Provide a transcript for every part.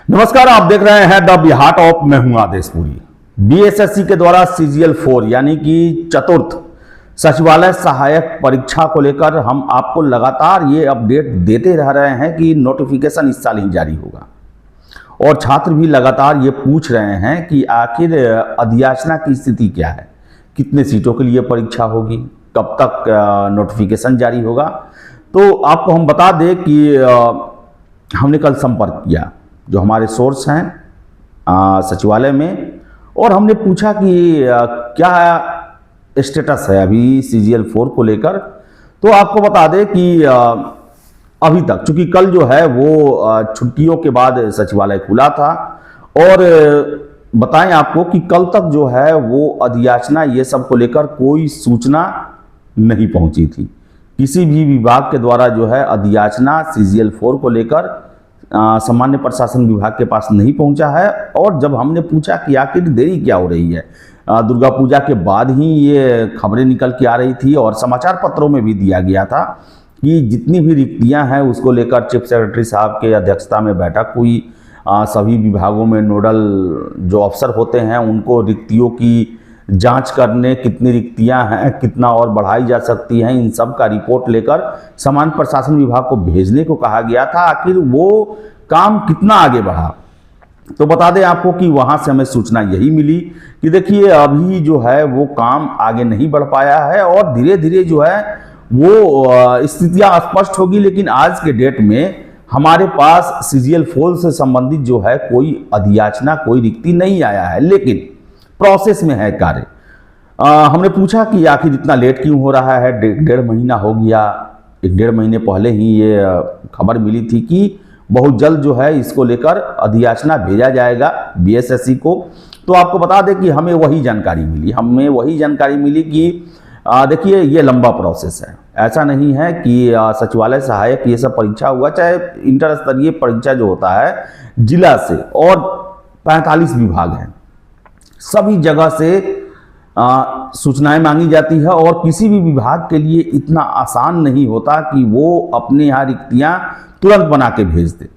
नमस्कार, आप देख रहे हैं द बिहार टॉप। मैं हूं आदेश पुरी। बीएसएससी के द्वारा सीजीएल 4 यानी कि चतुर्थ सचिवालय सहायक परीक्षा को लेकर हम आपको लगातार ये अपडेट देते रह रहे हैं कि नोटिफिकेशन इस साल ही जारी होगा। और छात्र भी लगातार ये पूछ रहे हैं कि आखिर अधियाचना की स्थिति क्या है, कितने सीटों के लिए परीक्षा होगी, कब तक नोटिफिकेशन जारी होगा। तो आपको हम बता दें कि हमने कल संपर्क किया जो हमारे सोर्स हैं सचिवालय में, और हमने पूछा कि क्या स्टेटस है अभी सीजीएल 4 को लेकर। तो आपको बता दें कि अभी तक, चूंकि कल जो है वो छुट्टियों के बाद सचिवालय खुला था, और बताएं आपको कि कल तक जो है वो अधियाचना ये सब को लेकर कोई सूचना नहीं पहुंची थी। किसी भी विभाग के द्वारा जो है अधियाचना सीजीएल 4 को लेकर सामान्य प्रशासन विभाग के पास नहीं पहुंचा है। और जब हमने पूछा कि आखिर देरी क्या हो रही है, दुर्गा पूजा के बाद ही ये खबरें निकल के आ रही थी और समाचार पत्रों में भी दिया गया था कि जितनी भी रिक्तियां हैं उसको लेकर चीफ सेक्रेटरी साहब के अध्यक्षता में बैठक हुई। सभी विभागों में नोडल जो अफसर होते हैं उनको रिक्तियों की जांच करने, कितनी रिक्तियां हैं, कितना और बढ़ाई जा सकती हैं, इन सब का रिपोर्ट लेकर सामान्य प्रशासन विभाग को भेजने को कहा गया था। आखिर वो काम कितना आगे बढ़ा, तो बता दें आपको कि वहां से हमें सूचना यही मिली कि देखिए अभी जो है वो काम आगे नहीं बढ़ पाया है और धीरे धीरे जो है वो स्थितियां स्पष्ट होगी। लेकिन आज के डेट में हमारे पास सीजीएल 4 से संबंधित जो है कोई अधियाचना, कोई रिक्ति नहीं आया है, लेकिन प्रोसेस में है कार्य। हमने पूछा कि आखिर इतना लेट क्यों हो रहा है, डेढ़ महीना हो गया। एक डेढ़ महीने पहले ही ये खबर मिली थी कि बहुत जल्द जो है इसको लेकर अधियाचना भेजा जाएगा बीएसएससी को। तो आपको बता दें कि हमें वही जानकारी मिली कि देखिए ये लंबा प्रोसेस है। ऐसा नहीं है कि सचिवालय सहायक ये सब परीक्षा हुआ, चाहे इंटर स्तरीय परीक्षा जो होता है जिला से, और 45 विभाग हैं, सभी जगह से सूचनाएं मांगी जाती है और किसी भी विभाग के लिए इतना आसान नहीं होता कि वो अपने यहाँ रिक्तियां तुरंत बना के भेज दे।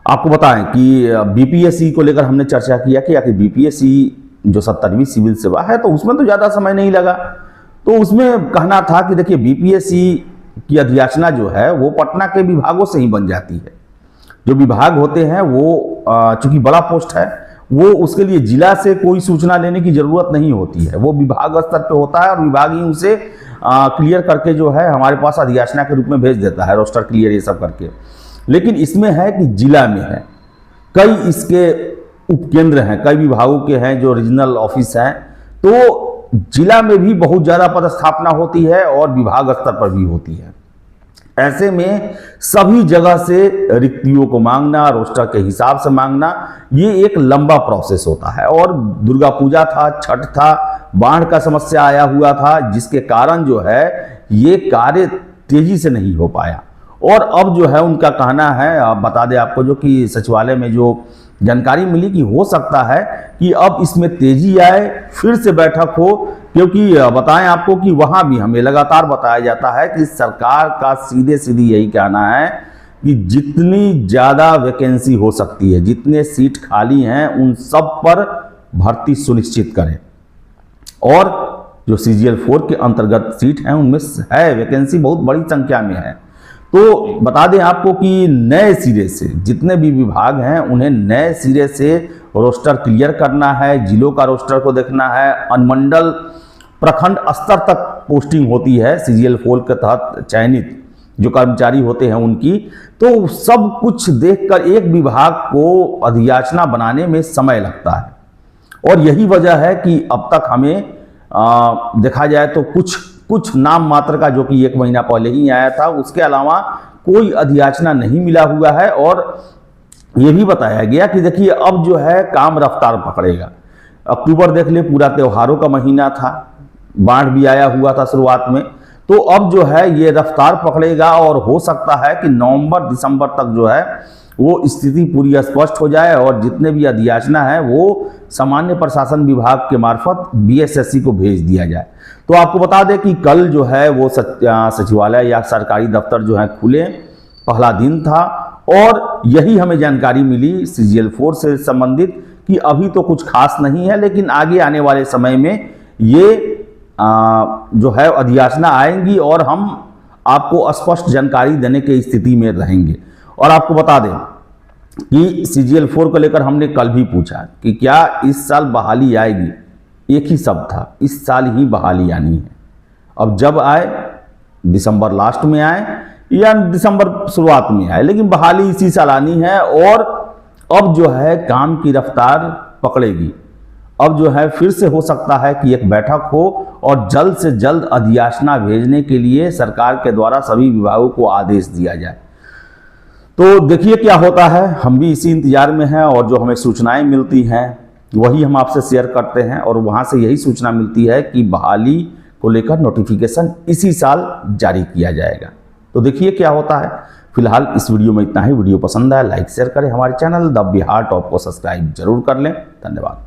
आपको बताएं कि बीपीएससी को लेकर हमने चर्चा किया कि आखिर बीपीएससी जो 70वीं सिविल सेवा है तो उसमें तो ज़्यादा समय नहीं लगा। तो उसमें कहना था कि देखिए बीपीएससी की अधियाचना जो है वो पटना के विभागों से ही बन जाती है। जो विभाग होते हैं वो चूंकि बड़ा पोस्ट है, वो उसके लिए जिला से कोई सूचना लेने की जरूरत नहीं होती है, वो विभाग स्तर पे होता है और विभाग ही उसे क्लियर करके जो है हमारे पास अधियाचना के रूप में भेज देता है, रोस्टर क्लियर ये सब करके। लेकिन इसमें है कि जिला में है, कई इसके उपकेंद्र हैं, कई विभागों के हैं जो रीजनल ऑफिस हैं, तो जिला में भी बहुत ज़्यादा पदस्थापना होती है और विभाग स्तर पर भी होती है। ऐसे में सभी जगह से रिक्तियों को मांगना, रोस्टर के हिसाब से मांगना, ये एक लंबा प्रोसेस होता है। और दुर्गा पूजा था, छठ था, बाढ़ का समस्या आया हुआ था, जिसके कारण जो है ये कार्य तेजी से नहीं हो पाया। और अब जो है उनका कहना है, बता दें आपको जो कि सचिवालय में जो जानकारी मिली कि हो सकता है कि अब इसमें तेजी आए, फिर से बैठक हो, क्योंकि बताएं आपको कि वहां भी हमें लगातार बताया जाता है कि सरकार का सीधे यही कहना है कि जितनी ज़्यादा वैकेंसी हो सकती है, जितने सीट खाली हैं उन सब पर भर्ती सुनिश्चित करें। और जो सीजीएल 4 के अंतर्गत सीट हैं उनमें है वैकेंसी बहुत बड़ी संख्या में है। तो बता दें आपको कि नए सिरे से जितने भी विभाग हैं उन्हें नए सिरे से रोस्टर क्लियर करना है, जिलों का रोस्टर को देखना है, अनुमंडल प्रखंड स्तर तक पोस्टिंग होती है सीजीएल 4 के तहत चयनित जो कर्मचारी होते हैं उनकी। तो सब कुछ देखकर एक विभाग को अधियाचना बनाने में समय लगता है, और यही वजह है कि अब तक हमें देखा जाए तो कुछ नाम मात्र का, जो कि 1 महीना पहले ही आया था, उसके अलावा कोई अधियाचना नहीं मिला हुआ है। और ये भी बताया गया कि देखिए अब जो है काम रफ्तार पकड़ेगा। अक्टूबर देख ले, पूरा त्योहारों का महीना था, बाढ़ भी आया हुआ था शुरुआत में, तो अब जो है ये रफ्तार पकड़ेगा और हो सकता है कि नवंबर दिसंबर तक जो है वो स्थिति पूरी स्पष्ट हो जाए और जितने भी अधियाचना है वो सामान्य प्रशासन विभाग के मार्फत बीएसएससी को भेज दिया जाए। तो आपको बता दें कि कल जो है वो सचिवालय या सरकारी दफ्तर जो है खुले, पहला दिन था और यही हमें जानकारी मिली CGL4 से संबंधित कि अभी तो कुछ खास नहीं है, लेकिन आगे आने वाले समय में ये जो है अधियाचना आएंगी और हम आपको स्पष्ट जानकारी देने की स्थिति में रहेंगे। और आपको बता दें कि CGL4 को लेकर हमने कल भी पूछा कि क्या इस साल बहाली आएगी। एक ही शब्द था, इस साल ही बहाली आनी है। अब जब आए, दिसंबर लास्ट में आए या दिसंबर शुरुआत में आए, लेकिन बहाली इसी साल आनी है। और अब जो है काम की रफ्तार पकड़ेगी। अब जो है फिर से हो सकता है कि एक बैठक हो और जल्द से जल्द अधियाचना भेजने के लिए सरकार के द्वारा सभी विभागों को आदेश दिया जाए। तो देखिए क्या होता है, हम भी इसी इंतजार में हैं और जो हमें सूचनाएं मिलती हैं वही हम आपसे शेयर करते हैं। और वहां से यही सूचना मिलती है कि बहाली को लेकर नोटिफिकेशन इसी साल जारी किया जाएगा। तो देखिए क्या होता है। फिलहाल इस वीडियो में इतना ही। वीडियो पसंद आया लाइक शेयर करें, हमारे चैनल द बिहार टॉप को सब्सक्राइब जरूर कर लें। धन्यवाद।